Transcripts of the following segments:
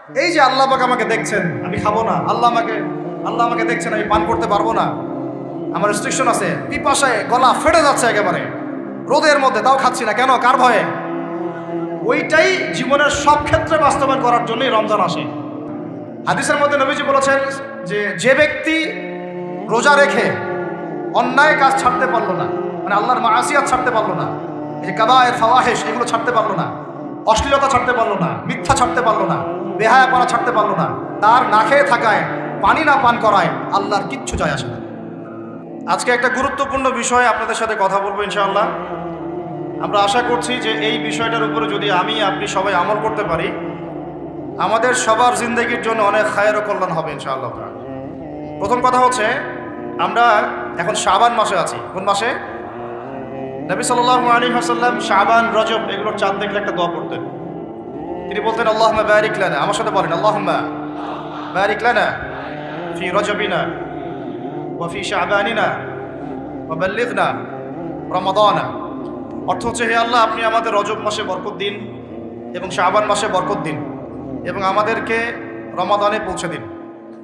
এই যে আল্লাহ পাক আমাকে দেখছেন, আমি খাবো না, আল্লাহ আমাকে দেখছেন, আমি পান করতে পারবো না, আমার রেস্ট্রিকশন আছে, পিপাসায় গলা ফেটে যাচ্ছে একেবারে রোদের মধ্যে, তাও খাচ্ছি না কেন, কার ভয়ে? ওইটাই জীবনের সব ক্ষেত্রে বাস্তবায়ন করার জন্যই রমজান আসে। হাদিসের মধ্যে নবীজি বলেছেন যে ব্যক্তি রোজা রেখে অন্যায় কাজ ছাড়তে পারলো না, মানে আল্লাহর মাআসিয়াত ছাড়তে পারলো না, এই যে কাবায়ের ফাওয়াহিশ এগুলো ছাড়তে পারলো না, অশ্লীলতা ছাড়তে পারলো না, মিথ্যা ছাড়তে পারলো না, বেহায়াপনা ছাড়তে পারলো না, তার না খেয়ে থাকায়, পানি না পান করায় আল্লাহর কিচ্ছু যায় আসে না। আজকে একটা গুরুত্বপূর্ণ বিষয় আপনাদের সাথে কথা বলবো ইনশাআল্লাহ। আমরা আশা করছি যে এই বিষয়টার উপরে যদি আপনি সবাই আমল করতে পারি, আমাদের সবার জিন্দেগির জন্য অনেক খায়ের ও কল্যাণ হবে ইনশাআল্লাহ। প্রথম কথা হচ্ছে, আমরা এখন শাবান মাসে আছি। কোন মাসে? নবী সাল্লাল্লাহু আলাইহি ওয়াসাল্লাম শাবান, রজব এগুলোর চাঁদ দেখলে একটা দোয়া করতেন। তিনি বলতেন আল্লাহুম্মা বারিক লানা, আমার সাথে বলেন আল্লাহুম্মা বারিক লানা ফি রজবিনা ওয়া ফি শাবানিনা ওয়া বাল্লিগনা রমাদানা। অর্থ হচ্ছে, হে আল্লাহ, আপনি আমাদের রজব মাসে বরকত দিন এবং শাবান মাসে বরকত দিন এবং আমাদেরকে রমাদানে পৌঁছে দিন।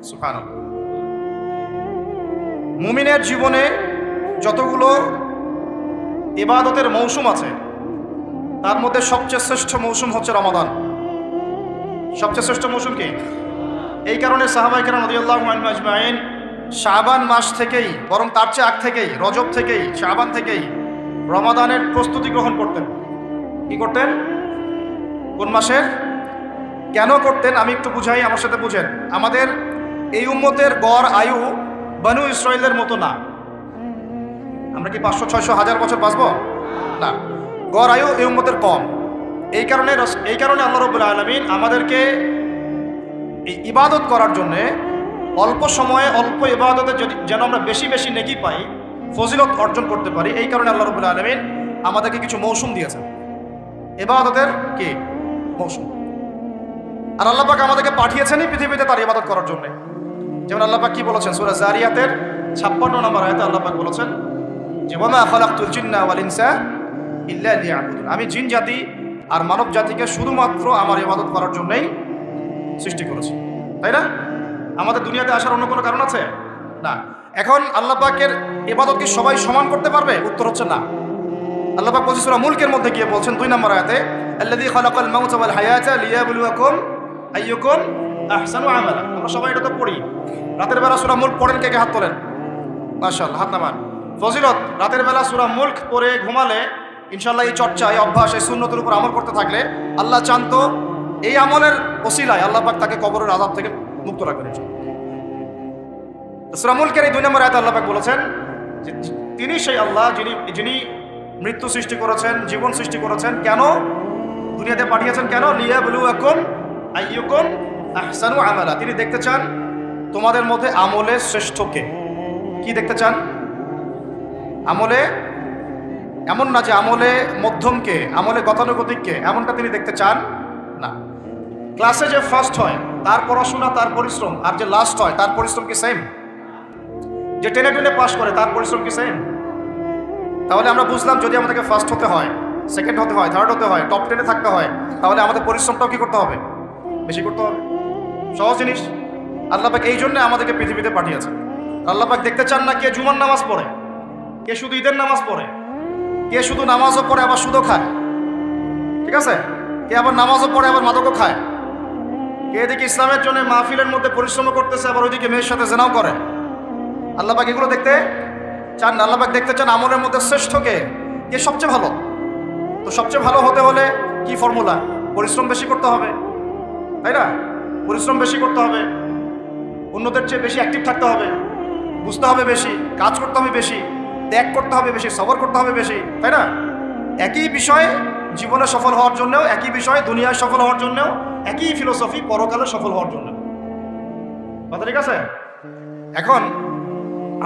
সুবহানাল্লাহ। মুমিনের জীবনে যতগুলো ইবাদতের মৌসুম আছে, তার মধ্যে সবচেয়ে শ্রেষ্ঠ মৌসুম হচ্ছে রমাদান। সবচেয়ে শ্রেষ্ঠ মৌসুম কি? এই কারণে সাহাবায়ে কেরাম রাদিয়াল্লাহু আনহুম আজমাইন শাবান মাস থেকেই, বরং তার চেয়ে আগ থেকেই, রজব থেকেই, শাবান থেকেই রমাদানের প্রস্তুতি গ্রহণ করতেন। কি করতেন? কোন মাসের? কেন করতেন আমি একটু বুঝাই, আমার সাথে বুঝেন। আমাদের এই উম্মতের গড় আয়ু বনু ইসরাইলের মতো না। আমরা কি 500, 600, 1000 বছর বাঁচবো? না, গড় আয়ু এই উম্মতের কম। এই কারণে আল্লাহ রাব্বুল আলামিন আমাদেরকে এই ইবাদত করার জন্যে, অল্প সময়ে অল্প ইবাদতে যেন আমরা বেশি বেশি নেকি পাই, ফজিলত অর্জন করতে পারি, এই কারণে আল্লাহ রাব্বুল আলামিন আমাদেরকে কিছু মৌসুম দিয়েছেন, ইবাদতের কি মৌসুম। আর আল্লাহ পাক আমাদেরকে পাঠিয়েছেনই পৃথিবীতে তার ইবাদত করার জন্য। যেমন আল্লাহ পাক কি বলেছেন সূরা যারিয়াতের 56 নম্বর আয়াতে আল্লাহ পাক বলেছেন যে ওয়া মা খালাকতুল জিন্না ওয়াল ইনসা ইল্লা লিয়াবুদুন, আমি জিন জাতি আর মানব জাতিকে শুধুমাত্র আমার ইবাদত করার জন্যই সৃষ্টি করেছি। তাই না? আমাদের দুনিয়াতে আসার অন্য কোনো কারণ আছে? না। এখন আল্লাহ পাকের ইবাদত কি সবাই সমান করতে পারবে? উত্তর হচ্ছে না। আল্লাহ পাক বলেছেন সূরা মুলকের মধ্যে গিয়ে বলছেন 2 নম্বর আয়াতে, আল্লাযী খালাকাল মাউতা ওয়াল হায়াতা লিয়াবলুয়াকুম আইয়ুকুম আহসানু আমালা। আমরা সবাই এটা তো পড়ি। রাতের বেলা সূরা মুলক পড়েন, কে কে হাত তোলেন? মাশাআল্লাহ, হাত নামান। ফজিলত, রাতের বেলা সূরা মুলক পড়ে ঘুমালে ইনশাআল্লাহ এই চর্চা, এই অভ্যাস, এই সুন্নতের উপর আমল করতে থাকলে আল্লাহ চান তো এই আমলের ওসিলায় আল্লাহ পাক তাকে কবরের আযাব থেকে মুক্ত রাখবেন। সূরা মুলকের এই 2 নম্বর আয়াতে আল্লাহ পাক বলেছেন যে তিনি সেই আল্লাহ যিনি মৃত্যু সৃষ্টি করেছেন, জীবন সৃষ্টি করেছেন। কেন দুনিয়াতে পাঠিয়েছেন? কেন? লিয়াবলুয়াকুম আইয়ুকুম আহসানু আমালা। তিনি দেখতে চান তোমাদের মধ্যে আমলে শ্রেষ্ঠকে। কি দেখতে চান? আমলে, এমন না যে আমলে মধ্যমকে, আমলে গতানুগতিককে, এমনটা তিনি দেখতে চান না। ক্লাসে যে ফার্স্ট হয় তার পড়াশোনা, তার পরিশ্রম, আর যে লাস্ট হয় তার পরিশ্রম কি সেম? যে টেনে টেনে পাস করে তার পরিশ্রম কি সেম? তাহলে আমরা বুঝলাম, যদি আমাদেরকে ফার্স্ট হতে হয়, সেকেন্ড হতে হয়, থার্ড হতে হয়, টপ 10-এ থাকতে হয়, তাহলে আমাদের পরিশ্রমটাও কি করতে হবে? বেশি করতে হবে। সহজ জিনিস। আল্লাহ পাক এই জন্য আমাদেরকে পৃথিবীতে পাঠিয়েছেন। আল্লাহ পাক দেখতে চান না কে জুমার নামাজ পড়ে, কে শুধু ঈদের নামাজ পড়ে, কে শুধু নামাজও পড়ে আবার সুদও খায়, ঠিক আছে, কে আবার নামাজও পড়ে আবার মাদকও খায়, কে এদিকে ইসলামের জন্য মাহফিলের মধ্যে পরিশ্রম করতেছে আবার ওইদিকে মেয়ের সাথে জেনাও করে। আল্লাহ পাক এগুলো দেখতে চান না। আল্লাহ পাক দেখতে চান আমলের মধ্যে শ্রেষ্ঠকে, কে সবচেয়ে ভালো। তো সবচেয়ে ভালো হতে হলে কি ফর্মুলা? পরিশ্রম বেশি করতে হবে, তাই না? পরিশ্রম বেশি করতে হবে, অন্যদের চেয়ে বেশি অ্যাক্টিভ থাকতে হবে, বুঝতে হবে বেশি, কাজ করতে হবে বেশি, ত্যাগ করতে হবে বেশি, সবর করতে হবে বেশি, তাই না? একই বিষয়ে জীবনে সফল হওয়ার জন্যও, একই বিষয়ে দুনিয়ায় সফল হওয়ার জন্যও, একই ফিলোসফি পরকালে সফল হওয়ার জন্য। কথা ঠিক আছে? এখন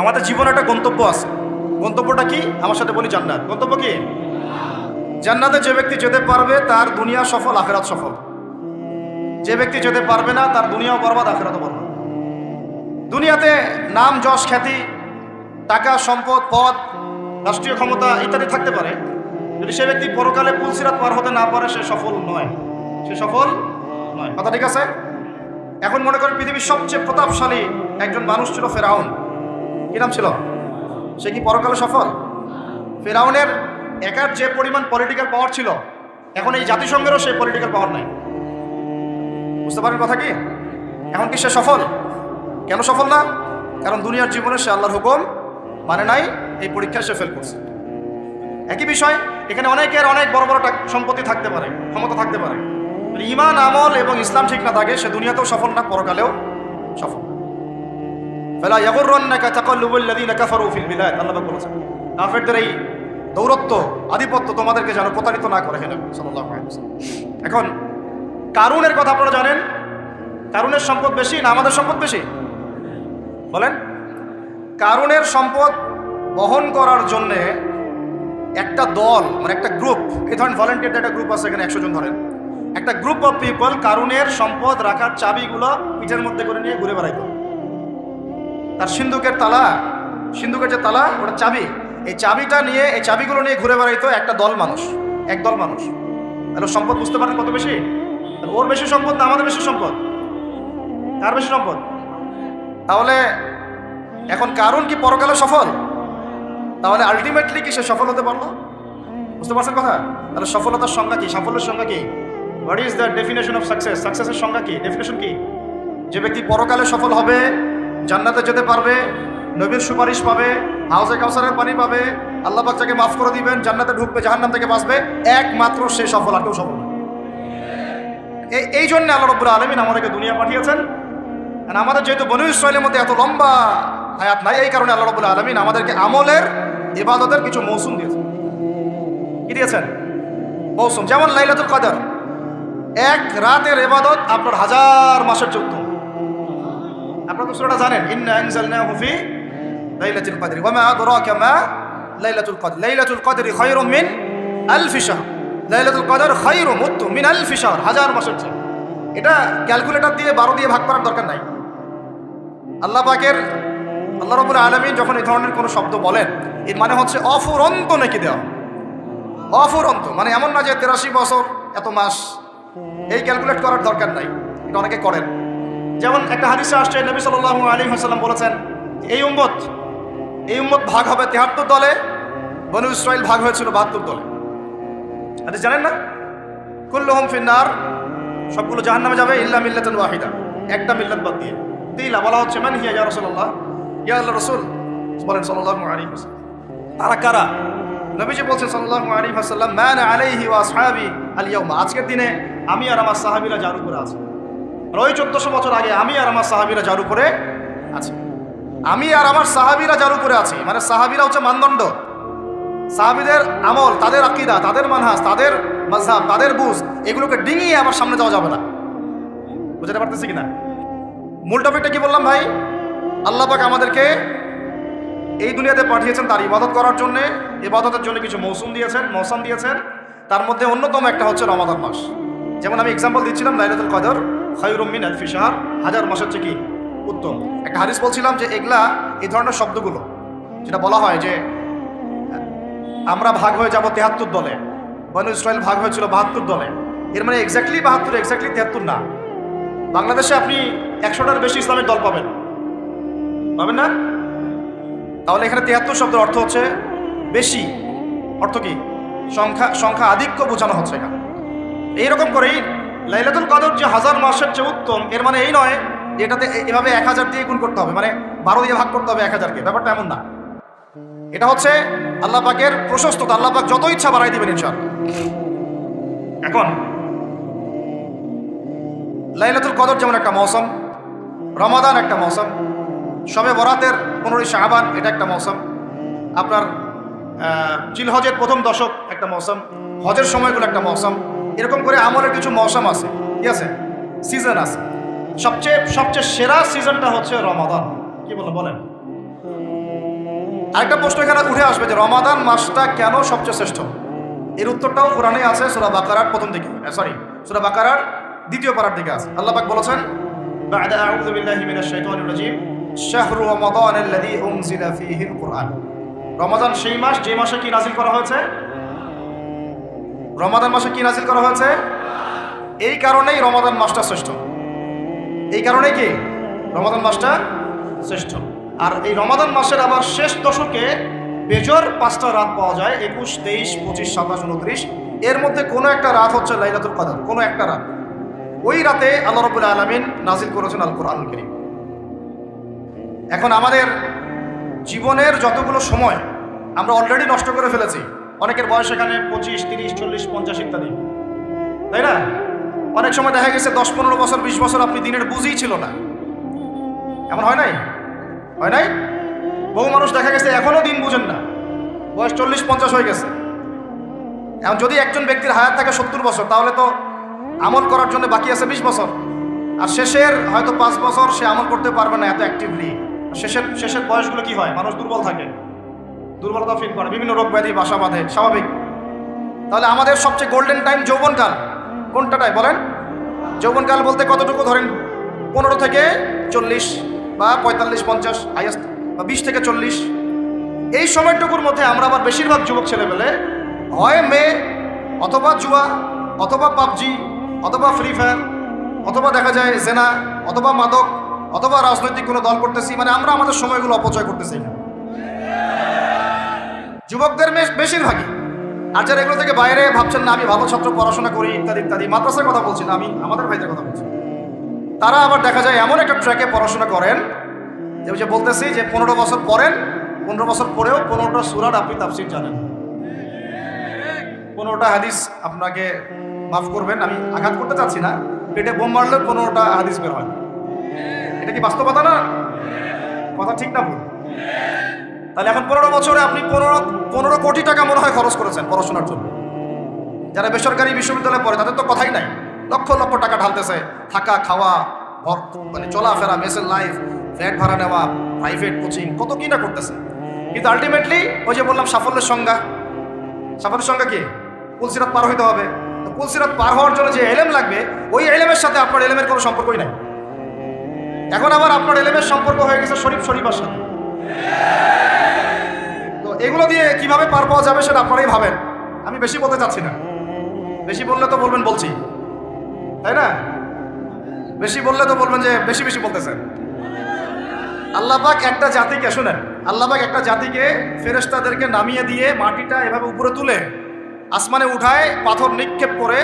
আমাদের জীবনে একটা গন্তব্য আছে। গন্তব্যটা কি? আমার সাথে বলি, জান্নাত। গন্তব্য কি? জান্নাতে যে ব্যক্তি যেতে পারবে তার দুনিয়া সফল, আখিরাত সফল। যে ব্যক্তি যেতে পারবে না তার দুনিয়াও বরবাদ, আখিরাতও বরবাদ। দুনিয়াতে নাম, যশ, খ্যাতি, টাকা, সম্পদ, পদ, রাষ্ট্রীয় ক্ষমতা ইত্যাদি থাকতে পারে, যদি সে ব্যক্তি পরকালে পুলসিরাত পার হতে না পারে সে সফল নয়, সে সফল নয়। কথা ঠিক আছে? এখন মনে করেন পৃথিবীর সবচেয়ে প্রতাপশালী একজন মানুষ ছিল ফেরাউন। কি নাম ছিল? সে কি পরকালে সফল? ফেরাউনের একার যে পরিমাণ পলিটিক্যাল পাওয়ার ছিল, এখন এই জাতিসংঘেরও সেই পলিটিক্যাল পাওয়ার নাই। বুঝতে পারেন কথা কি? এখন কি সে সফল? কেন সফল না? কারণ দুনিয়ার জীবনে সে আল্লাহর হুকুম মানে নাই, এই পরীক্ষায় সে ফেল করছে। একই বিষয় এখানে অনেকের অনেক বড় বড় সম্পত্তি থাকতে পারে, ক্ষমতা থাকতে পারে, ঈমান আমল এবং ইসলাম ঠিক না থাকে, সে দুনিয়াতেও সফল না, পরকালেও সফল। ফালা ইয়াগুররান্নাকা তাকাল্লুবুল লাযিনা কাফারু ফিল বিলাদ, আল্লাহ বলেছেন কাফেরদের এই দৌরত্ব আধিপত্য তোমাদেরকে যেন প্রতারিত না করে। হেন সাল্লাল্লাহু আলাইহি ওয়াসাল্লাম। এখন কারুনের কথা আপনারা জানেন, কারুনের সম্পদ বেশি না আমাদের সম্পদ বেশি? বলেন। কারুনের সম্পদ বহন করার জন্যে একটা দল, মানে একটা গ্রুপ, এই ধরেন ভলেন্টিয়ার একটা গ্রুপ আছে, এখানে 100 জন ধরেন, একটা গ্রুপ অফ পিপল কারুনের সম্পদ রাখার চাবিগুলো পিঠের মধ্যে করে নিয়ে ঘুরে বেড়াইত। তার সিন্ধুকের তালা, সিন্ধুকের যে তালা, ওটা চাবি, এই চাবিটা নিয়ে, এই চাবিগুলো নিয়ে ঘুরে বেড়াইতো একটা দল মানুষ, একদল মানুষ। তাহলে সম্পদ বুঝতে পারেন কত বেশি? ওর বেশি সম্পদ না আমাদের বেশি সম্পদ? কার বেশি সম্পদ? তাহলে এখন কারুন কি পরকালে সফল? তাহলে আলটিমেটলি কি সে সফল হতে পারলো? বুঝতে পারছেন কথা? তাহলে সফলতার সংজ্ঞা কি? সাফল্যের সংজ্ঞা কি? What is the definition of success? সাকসেসের সংজ্ঞা কি? ডেফিনেশন কি? যে ব্যক্তি পরকালে সফল হবে, জান্নাতে যেতে পারবে, নবীর সুপারিশ পাবে, হাউজে কাউসারের পানি পাবে, আল্লাহ পাক তাকে মাফ করে দিবেন, জান্নাতে ঢুকবে, জাহান্নাম থেকে বাঁচবে, একমাত্র সে সফল, আর কেউ সফল না। এই জন্য আল্লাহ রাব্বুল আলামিন আমাদেরকে দুনিয়া পাঠিয়েছেন। আর আমাদের যেহেতু বনু ইসরাইলের মধ্যে এত লম্বা হায়াত নাই, এই কারণে আল্লাহ রাব্বুল আলামিন আমাদেরকে আমলের, ইবাদতের কিছু মৌসুম দিয়েছেন। কি দিয়েছেন? মৌসুম। যেমন লাইলাতুল কদর, এক রাতের ইবাদত আপনার 1000 মাসের চেয়ে উত্তম। আপনারা তো সূরাটা জানেন, ইন্না আনজালনাহু ফি লাইলাতুল কদর ওয়া মা আদরাকা মা লাইলাতুল কদর, লাইলাতুল কদরি খায়রুম মিন আলফি শাহর, লাইলাতুল কদর খায়রুম উত্তম মিন আলফি শাহর, 1000 মাসের চেয়ে। এটা ক্যালকুলেটর দিয়ে 12 দিয়ে ভাগ করার দরকার নাই। আল্লাহ পাকের, আল্লাহ রাব্বুল আলামিন যখন এই ধরনের কোনো শব্দ বলেন, এর মানে হচ্ছে অফুরন্ত নেকি দেওয়া। অফুরন্ত মানে এমন না যে 83 বছর এত মাস, এই ক্যালকুলেট করার দরকার নাই। এটা অনেকে করেন। যেমন একটা হাদিসে আসছে, নবী সাল্লাল্লাহু আলাইহি ওয়াসাল্লাম বলেছেন, এই উম্মত ভাগ হবে 73 দলে, বনু ইসরাইল ভাগ হয়েছিল 72 দলে। হাদিস জানেন না? কুল্লুহুম ফিন্নার, সবগুলো জাহান্নামে যাবে, ইল্লা মিল্লাতুন ওয়াহিদা, একটা মিল্লাত বাদ দিয়ে। তিলা বলা হচ্ছে, মান হিয়া ইয়া রাসূলুল্লাহ, ইয়া আল্লাহর রাসূল বলেন সাল্লাল্লাহু আলাইহি ওয়াসাল্লাম, তারা কারা? নবীজি বলছেন সাল্লাল্লাহু আলাইহি ওয়াসাল্লাম, মান আলাইহি ওয়া আসহাবি আল ইয়াউমা, আজকের দিনে আমি আর আমার সাহাবীরা যার উপরে আছে। আর ওই 1400 বছর আগে আমি আর আমার সাহাবীরা যার উপরে আছে, আমি আর আমার সাহাবীরা যার উপরে আছি, মানে সাহাবীরা হচ্ছে মানদণ্ড। সাহাবীদের আমল, তাদের আকীদা, তাদের মানহাজ, তাদের মাযহাব, তাদের বুঝ, এগুলোকে ডিঙিয়ে আমার সামনে যাওয়া যাবে না। বুঝতে পারতেছি কিনা? মূল টপিকটা কি বললাম ভাই? আল্লাহ পাক আমাদেরকে এই দুনিয়াতে পাঠিয়েছেন তার ইবাদত করার জন্য, ইবাদতের জন্য কিছু মৌসুম দিয়েছেন। তার মধ্যে অন্যতম একটা হচ্ছে রমাদান মাস। যেমন আমি এক্সাম্পল দিচ্ছিলাম, লাইলাতুল কদর খায়রুম মিন আলফি শাহর, 1000 মাসের চেয়ে কি উত্তম। একটা হাদিস বলছিলাম যে এগুলা, এই ধরনের শব্দগুলো যেটা বলা হয় যে আমরা ভাগ হয়ে যাব 73 দলে, বনু ইসরাইল ভাগ হয়েছিল 72 দলে, এর মানে এক্স্যাক্টলি 72, এক্স্যাক্টলি 73 না। বাংলাদেশে আপনি 100টার বেশি ইসলামের দল পাবেন না? তাহলে এখানে 73 শব্দের অর্থ হচ্ছে বেশি, অর্থ কি? সংখ্যা আধিক্য বোঝানো হচ্ছে এখানে। এইরকম করেই লাইলাতুল কদর যে 1000 মাসের চেয়ে উত্তম, এর মানে এই নয় এটাতে এভাবে 1000 দিয়ে গুণ করতে হবে, মানে 12 দিয়ে ভাগ করতে হবে 1000কে, ব্যাপারটা এমন না। এটা হচ্ছে আল্লাহ পাকের প্রশস্ততা, আল্লাহ পাক যত ইচ্ছা বাড়াই দিবেন ইনশাআল্লাহ। এখন লাইলাতুল কদর যেমন একটা মৌসুম, রমাদান একটা মৌসুম, শবে বরাতের 15ই শাবান এটা একটা মৌসুম, আপনার জিলহজের প্রথম দশক একটা মৌসুম, হজের সময়গুলো একটা মৌসুম, এরকম করে আমলের কিছু মৌসুম আছে, কি আছে? সিজন আছে। সবচেয়ে সেরা সিজনটা হচ্ছে রমাদান। কি বলেন? আরেকটা প্রশ্ন এখানে উঠে আসবে যে রমাদান মাসটা কেন সবচেয়ে শ্রেষ্ঠ? এর উত্তরটাও কোরআনে আছে, সূরা বাকারার প্রথম দিকে, সূরা বাকারার 2য় পারার দিকে আছে। আল্লাহ পাক বলেছেন, বা'দা আউযু বিল্লাহি মিনাশ শাইতানির রাজীম, শাহরু রমাদানাল্লাযী উনজিলা ফীহিল কুরআন। রমাদান সেই মাস যে মাসে কি নাজিল করা হয়েছে? রমাদান মাসে কি নাজিল করা হয়েছে? এই কারণেই রমাদান মাসটা শ্রেষ্ঠ। এই কারণে কি রমাদান মাসটা শ্রেষ্ঠ। আর এই রমাদান মাসের আবার শেষ দশকে বেজর 5টা রাত পাওয়া যায়, 21, 23, 25, 27, 29। এর মধ্যে কোনো একটা রাত হচ্ছে লাইলাতুল কদর, কোনো একটা রাত। ওই রাতে আল্লাহ রাব্বুল আলামিন নাজিল করেছেন আল কোরআনুল কারীম। এখন আমাদের জীবনের যতগুলো সময় আমরা অলরেডি নষ্ট করে ফেলেছি। অনেকের বয়স এখানে 25, 30, 40, 50 ইত্যাদি, তাই না? অনেক সময় দেখা গেছে 10, 15 বছর, 20 বছর আপনি দিনের বুঝেই ছিল না। এমন হয় নাই? হয় নাই? বহু মানুষ দেখা গেছে এখনো দিন বুঝেন না, বয়স 40, 50 হয়ে গেছে। এখন যদি একজন ব্যক্তির হায়াত থাকে 70 বছর, তাহলে তো আমল করার জন্য বাকি আছে 20 বছর। আর শেষের হয়তো 5 বছর সে আমল করতে পারবে না এত অ্যাক্টিভলি। শেষের বয়সগুলো কি হয়? মানুষ দুর্বল থাকে, দুর্বলতা ফিল করে, বিভিন্ন রোগ ব্যাধি বাসা বাঁধে, স্বাভাবিক। তাহলে আমাদের সবচেয়ে গোল্ডেন টাইম যৌবনকাল কোনটাটাই বলেন? যৌবনকাল বলতে কতটুকু ধরেন? 15 থেকে 40 বা 45, 50 হাইয়েস্ট, বা 20 থেকে 40। এই সময়টুকুর মধ্যে আমরা আবার বেশিরভাগ যুবক ছেলেমেলে হয় মেয়ে, অথবা জুয়া, অথবা পাবজি, অথবা ফ্রি ফায়ার, অথবা দেখা যায় জেনা, অথবা মাদক, অথবা রাজনৈতিক কোনো দল করতেছি। মানে আমরা আমাদের সময়গুলো অপচয় করতেছি যুবকদের বেশিরভাগই। আর যারা এগুলো থেকে বাইরে ভাবছেন না আমি ভালো ছাত্র, পড়াশোনা করি ইত্যাদি ইত্যাদি, মাদ্রাসার কথা বলছি না আমি, আমাদের ভাইদের কথা বলছি, তারা আবার দেখা যায় এমন একটা ট্র্যাকে পড়াশোনা করেন যে বলতেছি যে 15 বছর পড়েন, 15 বছর পরেও 15টা সূরার আপনি তাফসীর জানেন, 15টা হাদিস। আপনাকে মাফ করবেন, আমি আঘাত করতে চাচ্ছি না, পেটে বোম মারলেও 15টা হাদিস বের হয়। এটা কি বাস্তবতা না? কথা ঠিক না ভুল? তাহলে এখন 15 বছরে আপনি 15 কোটি টাকা মনে হয় খরচ করেছেন পড়াশোনার জন্য। যারা বেসরকারি বিশ্ববিদ্যালয়ে পড়ে তাদের তো কথাই নাই, লক্ষ লক্ষ টাকা ঢালতেছে, থাকা খাওয়া, মানে চলাফেরা, মেসের লাইফ, ফ্ল্যাট ভাড়া নেওয়া, প্রাইভেট কোচিং, কত কি না করতেছে। কিন্তু আলটিমেটলি ওই যে বললাম সাফল্যের সংজ্ঞা কি? পুলসিরাত পার হইতে হবে। তো পুলসিরাত পার হওয়ার জন্য যে এলেম লাগবে, ওই এলেমের সাথে আপনার এলেমের কোনো সম্পর্কই নাই। এখন আবার আপনার এলেমের সম্পর্ক হয়ে গেছে শরীফার সাথে। তো এগুলো দিয়ে কিভাবে পার পাওয়া যাবে সেটা আপনারাই ভাবেন, আমি বেশি বলতে চাচ্ছি না। বেশি বললে তো বলবেন বলছি, তাই না? বেশি বললে তো বলবেন যে বেশি বেশি বলতেছেন। আল্লাহ পাক একটা জাতিকে, শুনেন, আল্লাহ পাক একটা জাতিকে ফেরেশতাদেরকে নামিয়ে দিয়ে মাটিটা এভাবে উপরে তুলে আসমানে উঠায়, পাথর নিক্ষেপ করে,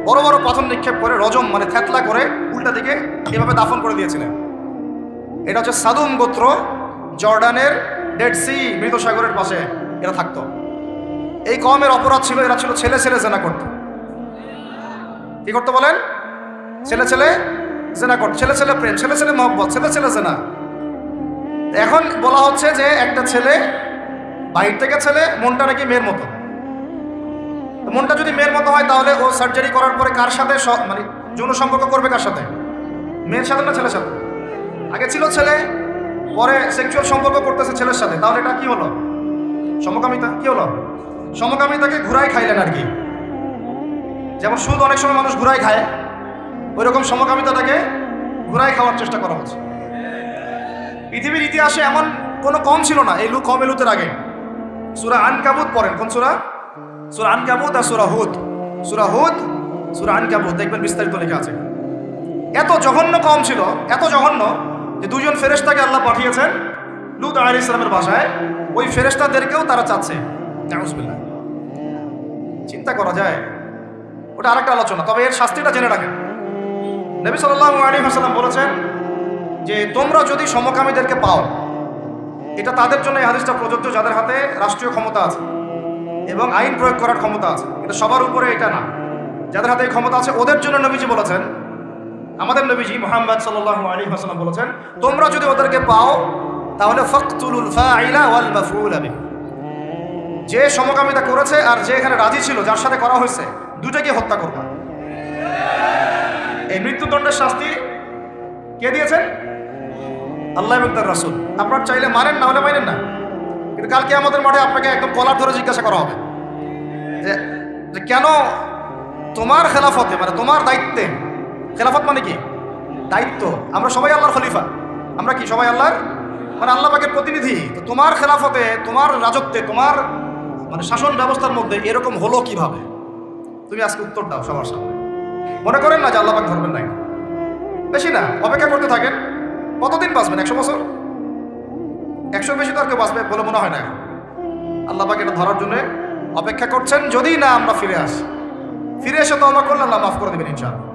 বড় বড় পাথর নিক্ষেপ করে, রজম মানে থেতলা করে উল্টা দিকে এভাবে দাফন করে দিয়েছিলেন। এটা হচ্ছে সাদুম গোত্র, জর্ডানের ডেড সি, মৃত সাগরের পাশে এরা থাকতো। এই কওমের অপরাধ ছিল, এরা ছিল ছেলে ছেলে জেনা করত। কি করতো বলেন? ছেলে ছেলে জেনা করত, ছেলে ছেলে প্রেম, ছেলে ছেলে মহব্বত, ছেলে ছেলে জেনা। এখন বলা হচ্ছে যে একটা ছেলে, বাহির থেকে ছেলে, মনটা নাকি মেয়ের মতো। মনটা যদি মেয়ের মতো হয় তাহলে ও সার্জারি করার পরে কার সাথে মানে যৌন সম্পর্ক করবে? কার সাথে? মেয়ের সাথে না ছেলের সাথে? আগে ছিল ছেলে, পরে সেক্সুয়াল সম্পর্ক করতেছে ছেলের সাথে, তাহলে এটা কি হলো? সমকামিতা। কি হলো? সমকামিতাকে ঘুরাই খাইলেন আর কি। যেমন সুদ অনেক সময় মানুষ ঘুরাই খায়, ওই রকম সমকামিতাটাকে ঘুরাই খাওয়ার চেষ্টা করা হচ্ছে। পৃথিবীর ইতিহাসে এমন কোনো কম ছিল না এই কম এলুতের আগে। সূরা আনকাবুত পড়েন। কোন সূরা? সূরা আনকাবুত আর সূরা হুদ। সূরা হুদ, সূরা আনকাবুত, দেখবেন বিস্তারিত লেখা আছে। এত জঘন্য কম ছিল, এত জঘন্য যে দুজন ফেরেশতাকে আল্লাহ পাঠিয়েছেন লূত আলাইহিস সালামের ভাষায়, ওই ফেরেশতাদেরকেও তারা চাচ্ছে। নাউজুবিল্লাহ। চিন্তা করা যায়? ওটা আরেকটা আলোচনা, তবে এর শাস্তিটা জেনে রাখেন। নবী সাল্লাল্লাহু আলাইহি ওয়াসাল্লাম বলেছেন যে তোমরা যদি সমকামীদেরকে পাও, এটা তাদের জন্য এই হাদিসটা প্রযোজ্য যাদের হাতে রাষ্ট্রীয় ক্ষমতা আছে এবং আইন প্রয়োগ করার ক্ষমতা আছে। এটা সবার উপরে এটা না, যাদের হাতে এই ক্ষমতা আছে ওদের জন্য নবীজি বলেছেন, আমাদের নবীজি মুহাম্মদ সাল্লাল্লাহু আলাইহি ওয়াসাল্লাম বলেছেন, তোমরা যদি ওদেরকে পাও তাহলে ফাকতুলুল ফাইলা ওয়াল মাফউল বিহি, যে সমকামিতা করেছে আর যে এখানে রাজি ছিল, যার সাথে করা হয়েছে, দুটোকে হত্যা করবা। এই মৃত্যুদণ্ডের শাস্তি কে দিয়েছেন? আল্লাহ এবং তার রাসূল। আপনারা চাইলে মানেন, না হলে মানেন না, কিন্তু কালকে আমাদের মাঠে আপনাকে একদম কলার ধরে জিজ্ঞাসা করা হবে যে কেন তোমার খেলাফতে, মানে তোমার দায়িত্বে, খেলাফত মানে কি? দায়িত্ব। আমরা সবাই আল্লাহর খলিফা, আমরা কি সবাই আল্লাহর, মানে আল্লাহ পাকের প্রতিনিধি। তো তোমার খেলাফতে, তোমার রাজত্বে, তোমার মানে শাসন ব্যবস্থার মধ্যে এরকম হলো কিভাবে? তুমি আজকে উত্তর দাও সবার সামনে। মনে করেন না যে আল্লাহ পাক ধরবেন নাই, বেশি না, অপেক্ষা করতে থাকেন। কতদিন বাঁচবেন? 100 বছর? 100 বেশি তো আর কেউ বাঁচবে বলে মনে হয় না। আল্লাহ পাক এটা ধরার জন্য অপেক্ষা করছেন, যদি না আমরা ফিরে আসি। ফিরে এসে তওবা করলে আল্লাহ মাফ করে দেবেন ইনশাআল্লাহ।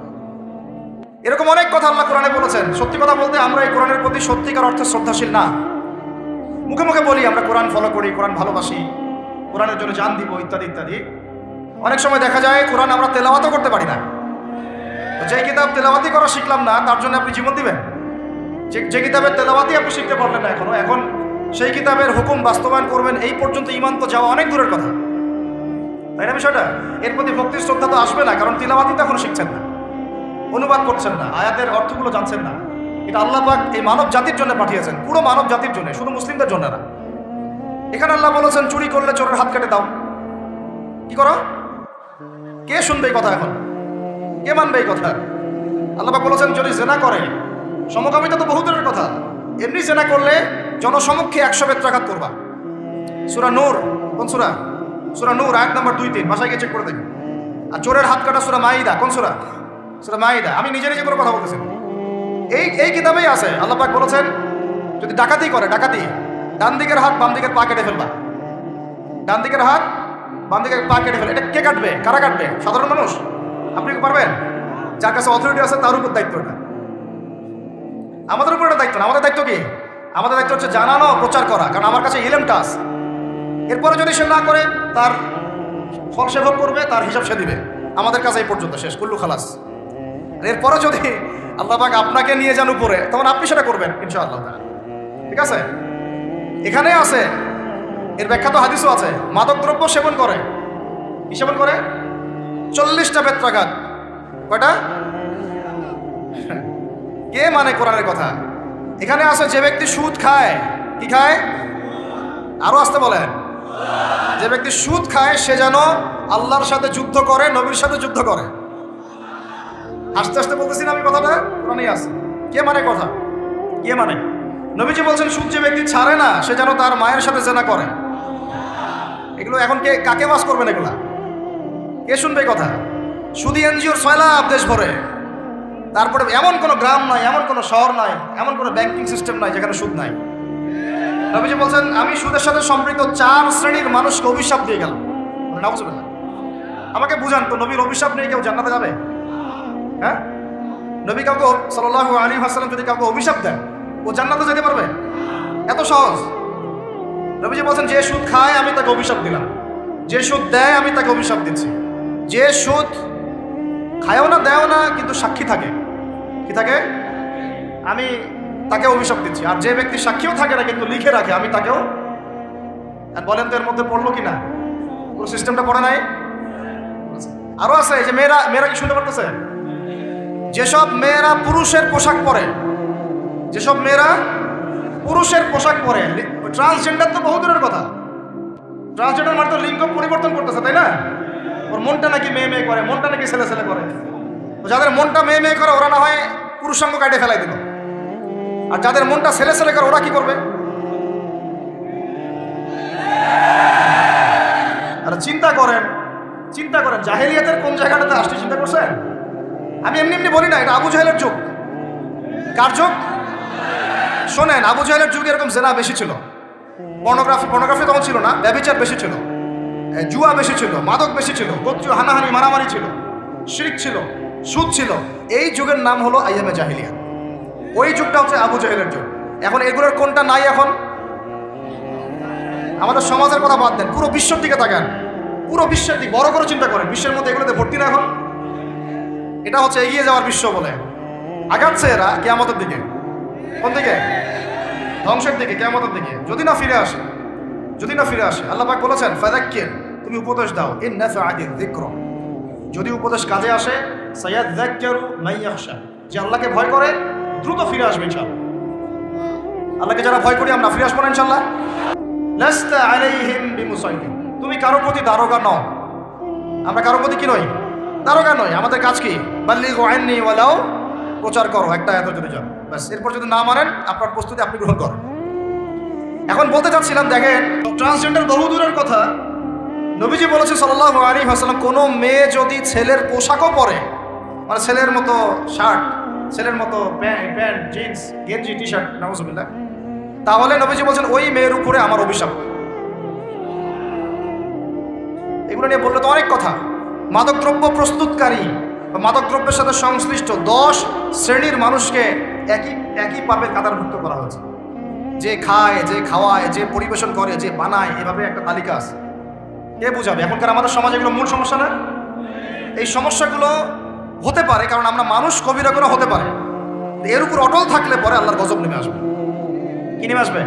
এরকম অনেক কথা আল্লাহ কোরআনে বলেছেন। সত্যি কথা বলতে আমরা এই কোরআনের প্রতি সত্যিকার অর্থে শ্রদ্ধাশীল না। মুখে মুখে বলি আমরা কোরআন ফলো করি, কোরআন ভালোবাসি, কোরআনের জন্য জান দিব, ইত্যাদি ইত্যাদি। অনেক সময় দেখা যায় কোরআন আমরা তেলাওয়াতও করতে পারি না। যে কিতাব তেলাওয়াতি করা শিখলাম না, তার জন্য আপনি জীবন দিবেন? যে কিতাবের তেলাওয়াতি আপনি শিখতে পারলেন না এখনো, এখন সেই কিতাবের হুকুম বাস্তবায়ন করবেন, এই পর্যন্ত ঈমান তো যাওয়া অনেক দূরের কথা, তাই না বিষয়টা? এর প্রতি ভক্তি শ্রদ্ধা তো আসবে না, কারণ তিলাওয়াতি তো এখনো শিখছেন না, অনুবাদ করছেন না, আয়াতের অর্থগুলো জানছেন না। এটা আল্লাহ পাক এই মানব জাতির জন্য পাঠিয়েছেন, পুরো মানব জাতির জন্য, শুধু মুসলিমদের জন্য না। এখানে আল্লাহ বলেছেন চুরি করলে চোরের হাত কেটে দাও। কি করো? কে শুনবে এই কথা? এখন কে মানবে এই কথা? আল্লাহ পাক বলেছেন যদি জেনা করে, সমকামিতা তো বহু দূরের কথা, এমনি জেনা করলে জনসমক্ষে 100 বেত্রাঘাত করবা। সূরা নূর, কোন সূরা? সূরা নূর আয়াত নাম্বার 2-3, বাসায় গিয়ে চেক করে দেখুন। আর চোরের হাত কাটা সূরা মাইদা, কোন সূরা? সূরা মাইদা। আমি নিজে নিজে করে কথা বলতেছি, এই কিতাবেই আছে। আল্লাহ পাক বলেছেন যদি ডাকাতি করে, ডাকাতি, ডান দিকের হাত বাম দিকের পা কেটে ফেলবা। ডান দিকের হাত বাম দিকের পা কেটে ফেলে। এটা কে কাটবে? কারা কাটবে? সাধারণ মানুষ? আপনি কি পারবেন? যার কাছে অথরিটি আছে তার উপর দায়িত্ব এটা। আমাদের উপর এটা দায়িত্ব না। আমাদের দায়িত্ব কি? আমাদের দায়িত্ব হচ্ছে জানানো, প্রচার করা, কারণ আমার কাছে ইলমটা আছে। এরপরে যদি সে না করে, তার ফল সে ভোগ করবে, তার হিসাব সে দিবে। আমাদের কাছে এই পর্যন্ত শেষ, কুল্লু খালাস। এরপরে যদি আল্লাহ পাক আপনাকে নিয়ে যান উপরে, তখন আপনি সেটা করবেন ইনশাআল্লাহ। ঠিক আছে? এখানে আছে, এর ব্যাখ্যা তো হাদিসও আছে। মাদক দ্রব্য সেবন করে, কি সেবন করে? 40টা বেত্রাঘাত। কয়টা? কে মানে কোরআনের কথা? এখানে আছে যে ব্যক্তি সুদ খায়, কি খায়? আরো আসতে বলেন। যে ব্যক্তি সুদ খায় সে যেন আল্লাহর সাথে যুদ্ধ করে, নবীর সাথে যুদ্ধ করে। আস্তে আস্তে বলতেছি না আমি কথাটা, কোরআনেই আছে। কে মানে কথা? কে মানে? নবীজি বলছেন সুদ যে ব্যক্তি ছাড়ে না সে যেন তার মায়ের সাথে জেনা করে। এগুলো এখন কে কাকে বাস করবেন? এগুলা কে শুনবে কথা? সুদি এনজিওর সয়লাভ দেশ ভরে, তারপরে এমন কোনো গ্রাম নাই, এমন কোনো শহর নাই, এমন কোনো ব্যাংকিং সিস্টেম নাই যেখানে সুদ নাই। নবীজি বলছেন আমি সুদের সাথে সম্পৃক্ত 4 শ্রেণীর মানুষকে অভিশাপ দিয়ে গেলাম। নাউজুবিল্লাহ। আমাকে বুঝান তো, নবীর অভিশাপ নিয়ে কেউ জান্নাতে যাবে? হ্যাঁ? নবী কাউকে সাল্লাল্লাহু আলাইহি ওয়াসাল্লাম যদি কাউকে অভিশাপ দেন, ও জান্নাতে যেতে পারবে? এত সহজ? নবীজি বলছেন যে সুদ খায় আমি তাকে অভিশাপ দিলাম, যে সুদ দেয় আমি তাকে অভিশাপ দিচ্ছি। যে সুদ খায়ও না, দেয়ও না, কিন্তু সাক্ষী থাকে, কি থাকে? আমি তাকে অভিশাপ দিচ্ছি। আর যে ব্যক্তি সাক্ষীও থাকে না কিন্তু লিখে রাখে, আমি তাকেও। আর বলেন তো এর মধ্যে পড়লো কিনা? পুরো সিস্টেমটা পড়ে নাই? আরো আছে এই যে মেয়েরা কি শুনতে পারতেছে? যেসব মেয়েরা পুরুষের পোশাক পরে, যেসব মেয়েরা পুরুষের পোশাক পরে, ট্রান্সজেন্ডার তো বহু দূরের কথা। ট্রান্সজেন্ডার মানে তো লিঙ্গ পরিবর্তন করতেছে, তাই না? ওর মনটা নাকি মেয়ে মেয়ে করে, মনটা নাকি ছেলে ছেলে করে। যাদের মনটা মেয়ে মেয়ে করে ওরা না হয় পুরুষাঙ্গ কাটে ফেলাই দিল, আর যাদের মনটা ছেলে ছেলে করে ওরা কি করবে? আর চিন্তা করেন, চিন্তা করেন জাহেলিয়াতের কোন জায়গাটাতে আসছে, চিন্তা করছেন? আমি এমনি এমনি বলি না, এটা আবু জাহেলের যুগ। কার যুগ? শোনেন, আবু জাহেলের যুগে এরকম জেনা বেশি ছিল। পর্নোগ্রাফি তখন ছিল না, ব্যভিচার বেশি ছিল, জুয়া বেশি ছিল, মাদক বেশি ছিল, গোত্রীয় হানাহানি মারামারি ছিল, শিরক ছিল, সুদ ছিল। এই যুগের নাম হলো আইয়ামে জাহিলিয়া। ওই যুগটা হচ্ছে আবু জাহেলের যুগ। এখন এগুলোর কোনটা নাই? এখন আমাদের সমাজের কথা বাদ দেন, পুরো বিশ্বের দিকে তাকান, পুরো বিশ্বের দিকে বড় করে চিন্তা করেন। বিশ্বের মধ্যে এগুলোতে ভর্তি না এখন? এটা হচ্ছে এগিয়ে যাওয়ার বিশ্ব বলে। আগাচ্ছে এরা কিয়ামতের দিকে। কোন দিকে? ধ্বংসের দিকে, কিয়ামতের দিকে। যদি না ফিরে আসে, যদি না ফিরে আসে। আল্লাহ পাক বলেছেন ফাযাক্কির, তুমি উপদেশ দাও, ইন নাফআতিয যিকরা, যদি উপদেশ কাজে আসে, সায়াযাক্কারু মান ইয়াখশা, যে আল্লাহকে ভয় করে দ্রুত ফিরে আসবে ইনশাআল্লাহ। আল্লাহকে যারা ভয় করি আমরা ফিরে আসবো না ইনশাআল্লাহ। লাস্তা আলাইহিম বিমুসাইতির, তুমি কারো প্রতি দারোগা নও। আমরা কারো প্রতি কি নই? দারোগা নই। আমাদের কাজ কি? বাল্লিগু আন্নী ওয়ালাউ, প্রচার করো, একটা আয়াত যদি যান ব্যাস। এরপর যদি না মানেন আপনার প্রস্তুতি আপনি গ্রহণ করেন। এখন বলতে চাচ্ছিলাম, দেখেন ট্রান্সজেন্ডার বহু দূরের কথা। নবীজি বলেছে সাল্লাল্লাহু আলাইহি ওয়াসাল্লাম, কোনো মেয়ে যদি ছেলের পোশাকও পরে, মানে ছেলের মতো শার্ট, ছেলের মতো প্যান্ট জিন্স গেঞ্জি টি শার্ট, নাউজুবিল্লাহ, তাহলে নবীজি বলছেন ওই মেয়ের উপরে আমার অভিশাপ। এগুলো নিয়ে বললে তো অনেক কথা। মাদকদ্রব্য প্রস্তুতকারী বা মাদকদ্রব্যের সাথে সংশ্লিষ্ট 10 শ্রেণীর মানুষকে একই পাপের কাতারভুক্ত করা হয়েছে। যে খায়, যে খাওয়ায়, যে পরিবেশন করে, যে বানায়, এভাবে একটা তালিকা আছে। কে বুঝাবে? এখনকার আমাদের সমাজে এগুলো মূল সমস্যা না? এই সমস্যাগুলো হতে পারে কারণ আমরা মানুষ, কবিরা গুনাহ হতে পারে। এর উপর অটল থাকলে পরে আল্লাহর গজব নেমে আসবে। কি নেমে আসবে?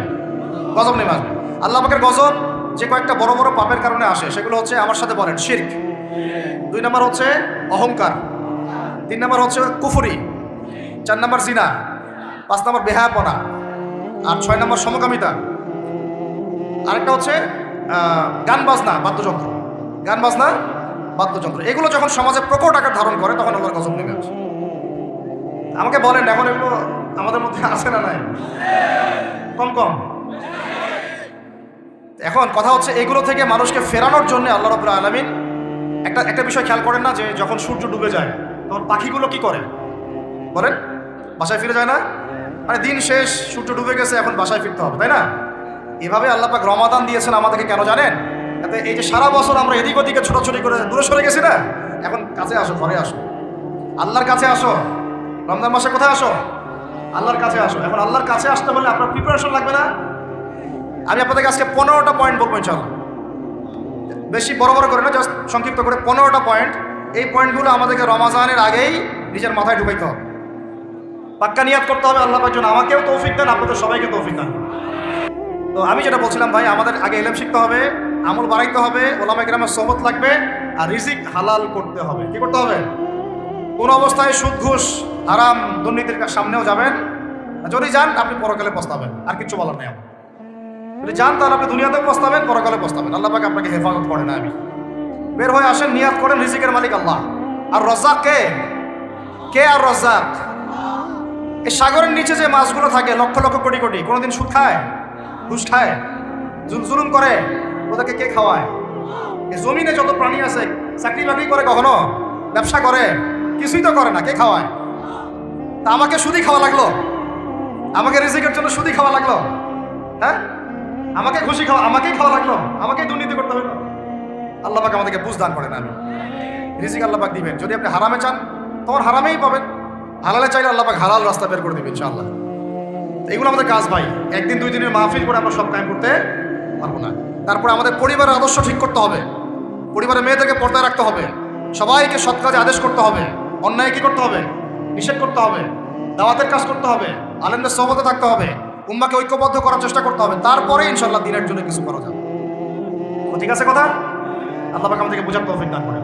গজব নেমে আসবে। আল্লাহ পাকের গজব যে কয়েকটা বড় বড় পাপের কারণে আসে সেগুলো হচ্ছে, আমার সাথে বলেন, শিরক। 2 নম্বর হচ্ছে অহংকার। 3 নম্বর হচ্ছে কুফরি। 4 নম্বর জিনা। 5 নম্বর বেহায়াপনা। আর 6 নম্বর সমকামিতা। আরেকটা হচ্ছে গান বাজনা, বাদ্যযন্ত্র। গান বাজনা, বাদ্যযন্ত্র, এগুলো যখন সমাজে প্রকট আকার ধারণ করে তখন আল্লাহর গজব নেমে আসে। আমাকে বলেন এখন এগুলো আমাদের মধ্যে আছে না নাই? কম কম। এখন কথা হচ্ছে এগুলো থেকে মানুষকে ফেরানোর জন্য আল্লাহ রাব্বুল আলামিন একটা বিষয় খেয়াল করেন না, যে যখন সূর্য ডুবে যায় তখন পাখিগুলো কি করে বলেন? বাসায় ফিরে যায় না? মানে দিন শেষ, সূর্য ডুবে গেছে, এখন বাসায় ফিরতে হবে, তাই না? এভাবে আল্লাহ পাক রমাদান দিয়েছেন আমাদেরকে কেন জানেন? যাতে এই যে সারা বছর আমরা এদিক ওদিকে ছোটাছুটি করে দূরে সরে গেছি না, এখন কাছে আসো, ঘরে আসো, আল্লাহর কাছে আসো। রমজান মাসে কোথায় আসো? আল্লাহর কাছে আসো। এখন আল্লাহর কাছে আসতে হলে আপনার প্রিপারেশন লাগবে না? আমি আপনাদেরকে আজকে 15টা পয়েন্ট বলবো ইনশাআল্লাহ। বেশি বড় বড় করে না, জাস্ট সংক্ষিপ্ত করে 15টা পয়েন্ট। এই পয়েন্টগুলো আমাদেরকে রমাজানের আগেই নিজের মাথায় ঢুকাইতে হবে। পাক্কা নিয়াত করতে হবে আল্লাহ পাক যেন আমাকেও তৌফিক দেন, আপনাদের সবাইকে তৌফিক দেন। তো আমি যেটা বলছিলাম ভাই, আমাদের আগে ইলম শিখতে হবে, আমল বাড়াইতে হবে, ওলামা কিরামের সোহবত লাগবে, আর রিজিক হালাল করতে হবে। কি করতে হবে? কোন অবস্থায় সুদ, ঘুষ, হারাম, দুর্নীতির সামনেও যাবেন। যদি যান আপনি পরকালে পস্তাবেন, আর কিছু বলার নেই আমার। যদি যান তাহলে আপনি দুনিয়াতেও পস্তাবেন, পরকালে পস্তাবেন। আল্লাহ পাক আপনাকে হেফাজত করে না। আমি বের হয়ে আসেন, নিয়াত করেন, রিজিকের মালিক আল্লাহ। আর রাজ্জাক কে? কে আর রাজ্জাক? এই সাগরের নিচে যে মাছগুলো থাকে লক্ষ লক্ষ কোটি কোটি, কোনোদিন সুদ খায়? ঘুষ খায়? জুলুম করে? ওদেরকে কে খাওয়ায়? এই জমিনে যত প্রাণী আছে চাকরি বাকরি করে, কখনো ব্যবসা করে? কিছুই তো করে না। কে খাওয়ায়? তা আমাকে সুদি খাওয়া লাগলো? আমাকে রিজিকের জন্য সুদি খাওয়া লাগলো? হ্যাঁ, আমাকে খুশি খাওয়া, আমাকেই খাওয়া লাগলো? আমাকেই দুর্নীতি করতে হবে? আল্লাহ পাক আমাদেরকে বুঝ দান করেন। আমি রিজিক আল্লাহ পাক দিবেন। যদি আপনি হারামে চান তখন হারামেই পাবেন, হালালে চাইলে আল্লাহ পাক হালাল রাস্তা বের করে দিবেন ইনশাআল্লাহ। এইগুলো আমাদের কাজ ভাই। একদিন 2 দিনের মাহফিল করে আমরা সব কায়েম করতে পারবো না। তারপরে আমাদের পরিবারের আদর্শ ঠিক করতে হবে, পরিবারের মেয়েদেরকে পর্দায় রাখতে হবে, সবাইকে সৎ কাজে আদেশ করতে হবে, অন্যায় কি করতে হবে? নিষেধ করতে হবে, দাওয়াতের কাজ করতে হবে, আলেমদের সোহবতে থাকতে হবে, উম্মাকে ঐক্যবদ্ধ করার চেষ্টা করতে হবে। তারপরে ইনশাআল্লাহ দিনের জন্য কিছু করা যাবে। তো ঠিক আছে কথা? আল্লাহ পাক আমাদেরকে বোঝার তৌফিক দান করেন।